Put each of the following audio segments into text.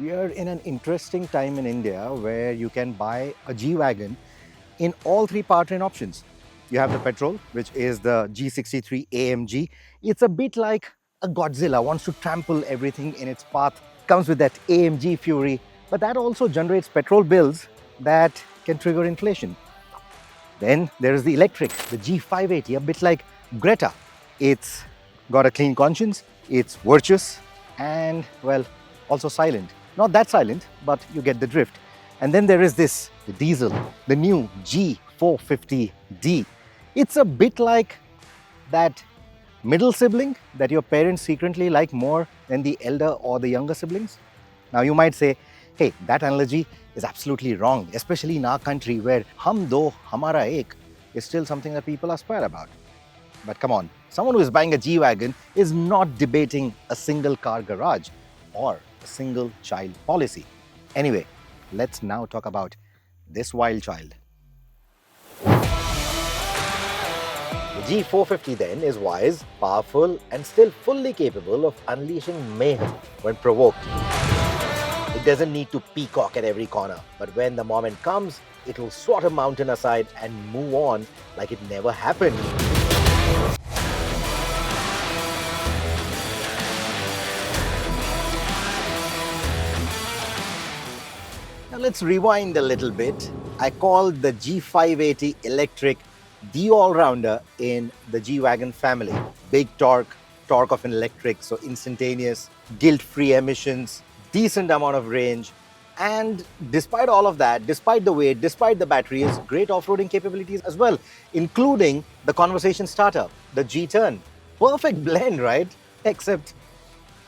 We are in an interesting time in India where you can buy a G-Wagen in all three powertrain options. You have the petrol, which is the G63 AMG. It's a bit like a Godzilla, wants to trample everything in its path. Comes with that AMG fury, but that also generates petrol bills that can trigger inflation. Then there is the electric, the G580, a bit like Greta. It's got a clean conscience, it's virtuous, and, well, also silent. Not that silent, but you get the drift. And then there is this, the diesel, the new G450d. It's a bit like that middle sibling that your parents secretly like more than the elder or the younger siblings. Now you might say, hey, that analogy is absolutely wrong, especially in our country where hum do hamara ek is still something that people aspire about. But come on, someone who is buying a G-Wagen is not debating a single car garage or a single child policy. Anyway, let's now talk about this wild child. The G450 then is wise, powerful, and still fully capable of unleashing mayhem when provoked. It doesn't need to peacock at every corner, but when the moment comes, it will swat a mountain aside and move on like it never happened. Now let's rewind a little bit. I called the G580 electric the all-rounder in the G-Wagen family. Big torque of an electric, so instantaneous, guilt-free emissions, decent amount of range, and despite all of that, despite the weight, despite the batteries, great off-roading capabilities as well, including the conversation starter, the G-Turn. Perfect blend, right? Except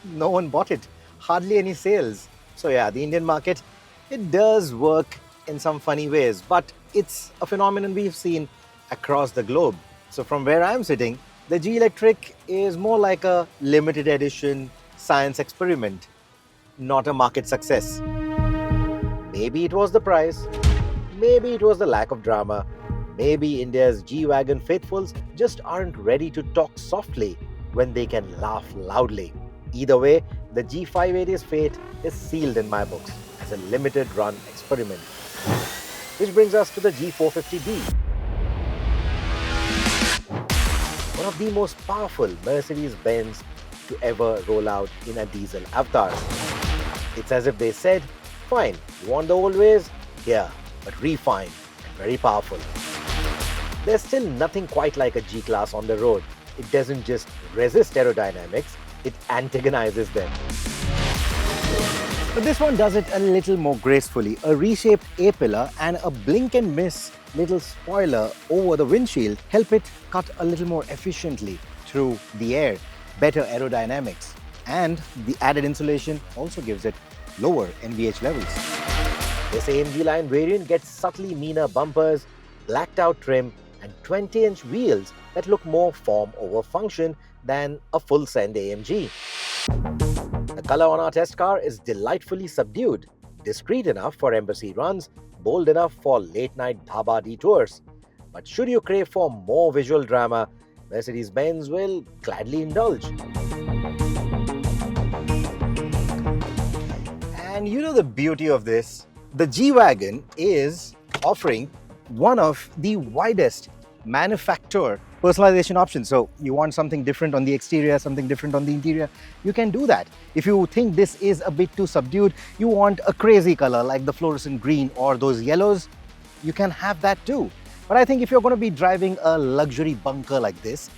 no one bought it. Hardly any sales. So yeah, the Indian market, it does work in some funny ways, but it's a phenomenon we've seen across the globe. So from where I'm sitting, the G-Electric is more like a limited edition science experiment, not a market success. Maybe it was the price, maybe it was the lack of drama, maybe India's G-Wagen faithfuls just aren't ready to talk softly when they can laugh loudly. Either way, the G580's fate is sealed in my books as a limited run experiment. Which brings us to the G450d. One of the most powerful Mercedes-Benz to ever roll out in a diesel avatar. It's as if they said, fine, you want the old ways? Here, but refined and very powerful. There's still nothing quite like a G-Class on the road. It doesn't just resist aerodynamics, it antagonizes them. But this one does it a little more gracefully. A reshaped A-pillar and a blink and miss little spoiler over the windshield help it cut a little more efficiently through the air. Better aerodynamics. And the added insulation also gives it lower NVH levels. This AMG Line variant gets subtly meaner bumpers, blacked out trim, and 20-inch wheels that look more form over function than a full-send AMG. The color on our test car is delightfully subdued, discreet enough for embassy runs, bold enough for late-night dhaba detours. But should you crave for more visual drama, Mercedes-Benz will gladly indulge. And you know the beauty of this? The G-Wagen is offering one of the widest manufacturer personalization options. So you want something different on the exterior, something different on the interior, you can do that. If you think this is a bit too subdued, you want a crazy color like the fluorescent green or those yellows, you can have that too. But I think if you're going to be driving a luxury bunker like this,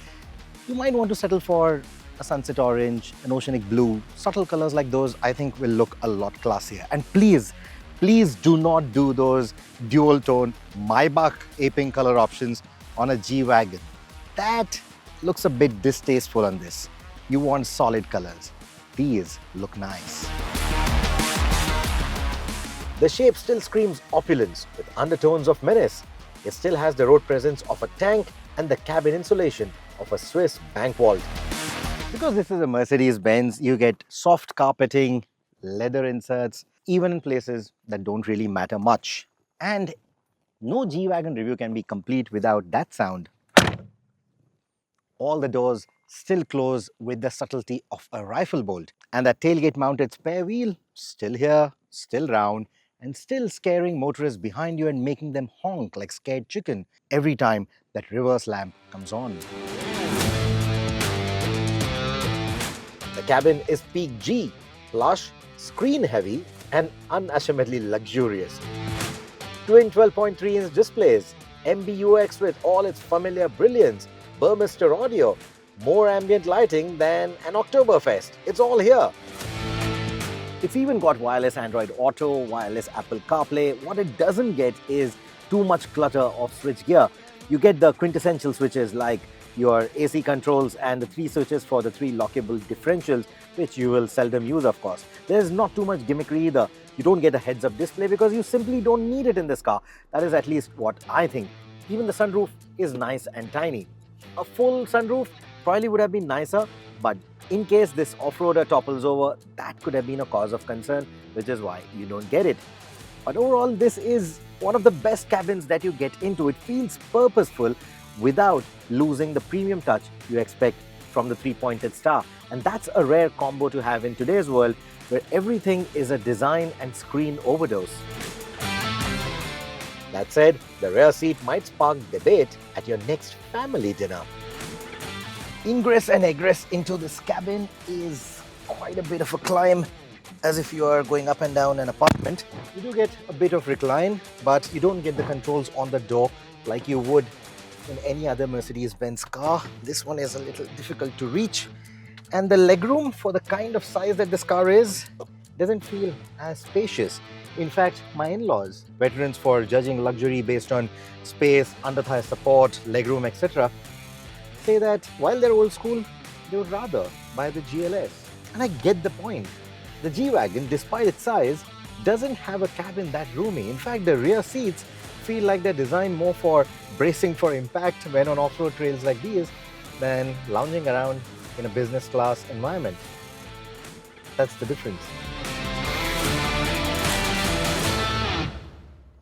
you might want to settle for a sunset orange, an oceanic blue. Subtle colors like those I think will look a lot classier. And please do not do those dual tone Maybach aping color options on a G-Wagen. That looks a bit distasteful on this. You want solid colors. These look nice. The shape still screams opulence with undertones of menace. It still has the road presence of a tank and the cabin insulation of a Swiss bank vault. Because this is a Mercedes-Benz, you get soft carpeting, leather inserts, even in places that don't really matter much. And no G-Wagen review can be complete without that sound. all the doors still close with the subtlety of a rifle bolt. And that tailgate mounted spare wheel, still here, still round, and still scaring motorists behind you and making them honk like scared chicken every time that reverse lamp comes on. The cabin is peak G, plush, screen heavy, and unashamedly luxurious. Twin 12.3-inch displays, MBUX with all its familiar brilliance, Burmester audio, more ambient lighting than an Oktoberfest. It's all here. It's even got wireless Android Auto, wireless Apple CarPlay. What it doesn't get is too much clutter of switchgear. You get the quintessential switches like your AC controls and the 3 switches for the 3 lockable differentials, which you will seldom use, of course. There's not too much gimmickry either. You don't get a heads-up display because you simply don't need it in this car. That is at least what I think. Even the sunroof is nice and tiny. A full sunroof probably would have been nicer, but in case this off-roader topples over, that could have been a cause of concern, which is why you don't get it. But overall, this is one of the best cabins that you get into. It feels purposeful without losing the premium touch you expect from the 3-pointed star. And that's a rare combo to have in today's world where everything is a design and screen overdose. That said, the rear seat might spark debate at your next family dinner. Ingress and egress into this cabin is quite a bit of a climb, as if you are going up and down an apartment. You do get a bit of recline, but you don't get the controls on the door like you would in any other Mercedes-Benz car. This one is a little difficult to reach, and the legroom for the kind of size that this car is doesn't feel as spacious. In fact, my in-laws, veterans for judging luxury based on space, under-thigh support, legroom, etc., say that while they're old school, they would rather buy the GLS. And I get the point. The G-Wagon, despite its size, doesn't have a cabin that roomy. In fact, the rear seats feel like they're designed more for bracing for impact when on off-road trails like these than lounging around in a business class environment. That's the difference.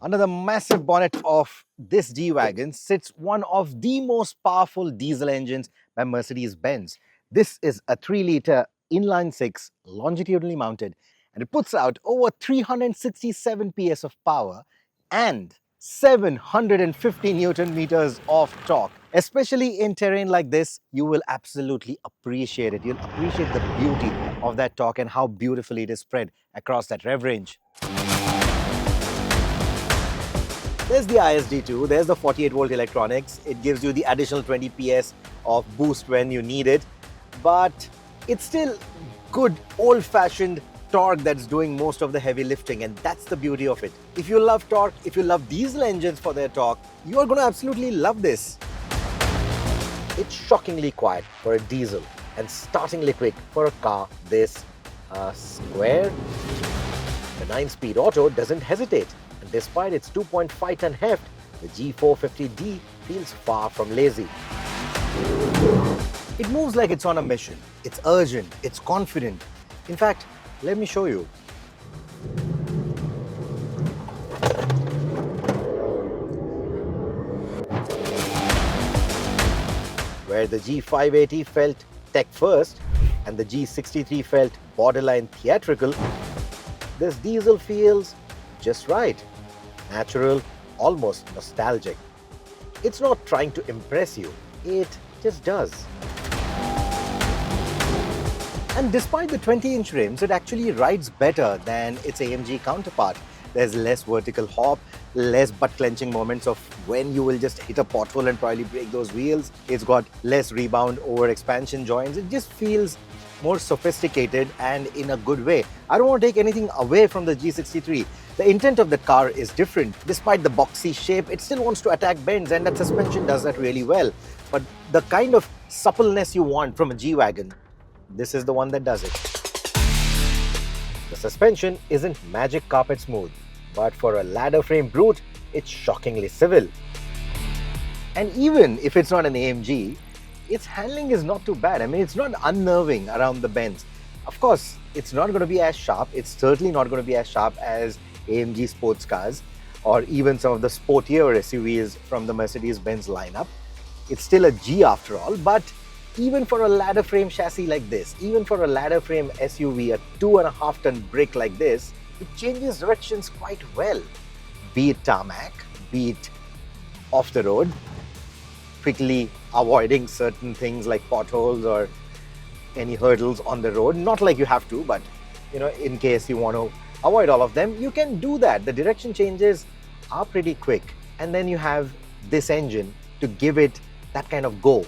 Under the massive bonnet of this G-Wagon sits one of the most powerful diesel engines by Mercedes-Benz. This is a 3-liter inline-6 longitudinally mounted, and it puts out over 367 PS of power and 750 Newton meters of torque. Especially in terrain like this, you will absolutely appreciate it. You'll appreciate the beauty of that torque and how beautifully it is spread across that rev range. There's the ISD2, there's the 48-volt electronics. It gives you the additional 20 PS of boost when you need it. But it's still good old-fashioned torque that's doing most of the heavy lifting, and that's the beauty of it. If you love torque, if you love diesel engines for their torque, you are going to absolutely love this. It's shockingly quiet for a diesel and startlingly quick for a car this square. The 9-speed auto doesn't hesitate. Despite its 2.5-ton heft, the G450d feels far from lazy. It moves like it's on a mission. It's urgent, it's confident. In fact, let me show you. Where the G580 felt tech first and the G63 felt borderline theatrical, this diesel feels just right. Natural, almost nostalgic. It's not trying to impress you, it just does. And despite the 20-inch rims, it actually rides better than its AMG counterpart. There's less vertical hop, less butt-clenching moments of when you will just hit a pothole and probably break those wheels. It's got less rebound over expansion joints. It just feels more sophisticated and in a good way. I don't want to take anything away from the G63. The intent of the car is different. Despite the boxy shape, it still wants to attack bends, and that suspension does that really well. But the kind of suppleness you want from a G-Wagon, this is the one that does it. The suspension isn't magic carpet smooth, but for a ladder frame brute, it's shockingly civil. And even if it's not an AMG, its handling is not too bad. I mean, it's not unnerving around the bends. Of course, it's not going to be as sharp. It's certainly not going to be as sharp as AMG sports cars or even some of the sportier SUVs from the Mercedes-Benz lineup. It's still a G after all, but Even for a ladder frame chassis like this, even for a ladder frame SUV, a 2.5-ton brick like this, it changes directions quite well. Be it tarmac, be it off the road, quickly avoiding certain things like potholes or any hurdles on the road. Not like you have to, but in case you want to avoid all of them, you can do that. The direction changes are pretty quick. And then you have this engine to give it that kind of go.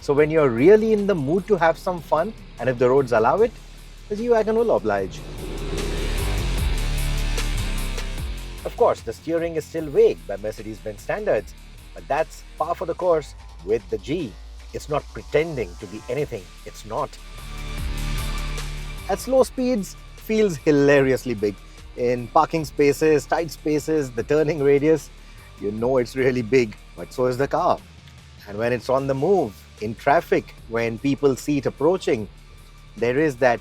So when you're really in the mood to have some fun, and if the roads allow it, the G-Wagen will oblige. Of course, the steering is still vague by Mercedes-Benz standards, but that's par for the course with the G. It's not pretending to be anything it's not. At slow speeds, feels hilariously big. In parking spaces, tight spaces, the turning radius, it's really big, but so is the car. And when it's on the move, in traffic, when people see it approaching, there is that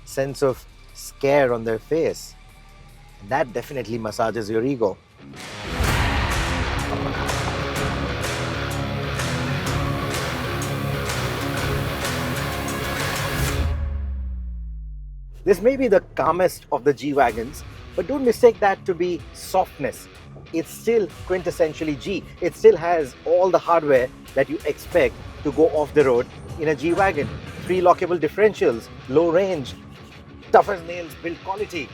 sense of scare on their face. And that definitely massages your ego. This may be the calmest of the G-Wagons, but don't mistake that to be softness. It's still quintessentially G. It still has all the hardware that you expect to go off the road in a G-Wagon. 3 lockable differentials, low range, tough as nails build quality,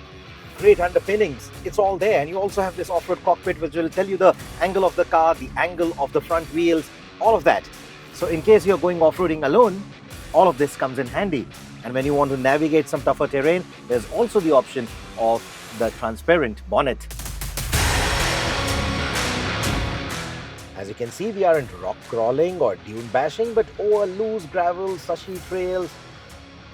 great underpinnings. It's all there. And you also have this off-road cockpit which will tell you the angle of the car, the angle of the front wheels, all of that. So in case you're going off-roading alone, all of this comes in handy. And when you want to navigate some tougher terrain, there's also the option of the transparent bonnet. As you can see, we aren't rock crawling or dune bashing, but over loose gravel, slushy trails,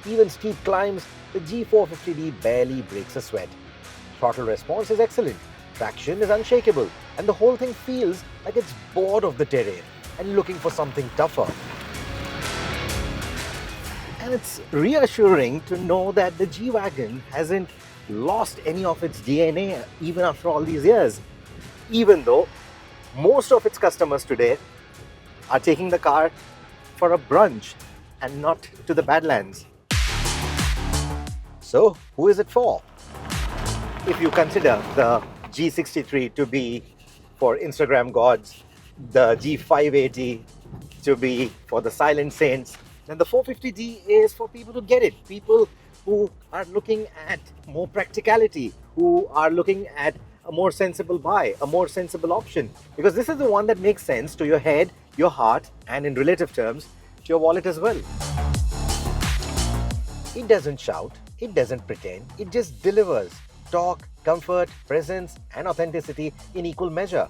even steep climbs, the G450d barely breaks a sweat. Throttle response is excellent, traction is unshakable, and the whole thing feels like it's bored of the terrain and looking for something tougher. And it's reassuring to know that the G-Wagon hasn't lost any of its DNA even after all these years, even though most of its customers today are taking the car for a brunch and not to the Badlands. So, who is it for? If you consider the G63 to be for Instagram gods, the G580 to be for the silent saints, then the 450d is for people to get it. People who are looking at more practicality, who are looking at a more sensible buy, a more sensible option. Because this is the one that makes sense to your head, your heart, and in relative terms, to your wallet as well. It doesn't shout, it doesn't pretend, it just delivers torque, comfort, presence, and authenticity in equal measure.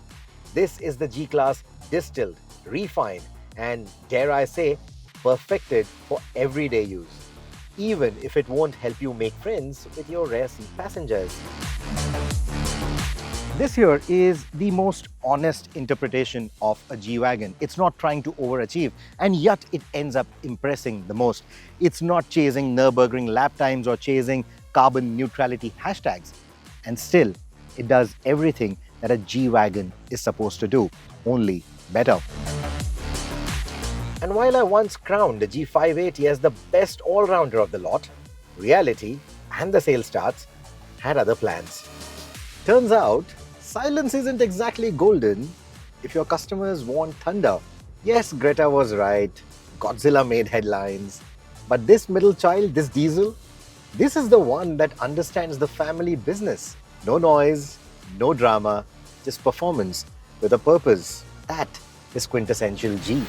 This is the G-Class distilled, refined, and dare I say, perfected for everyday use, even if it won't help you make friends with your rear seat passengers. This here is the most honest interpretation of a G-Wagon. It's not trying to overachieve, and yet it ends up impressing the most. It's not chasing Nürburgring lap times or chasing carbon neutrality hashtags. And still, it does everything that a G-Wagon is supposed to do, only better. And while I once crowned the G580 as the best all-rounder of the lot, reality and the sales charts had other plans. Turns out, silence isn't exactly golden if your customers want thunder. Yes, Greta was right, Godzilla made headlines, but this middle child, this diesel, this is the one that understands the family business. No noise, no drama, just performance with a purpose. That is quintessential G.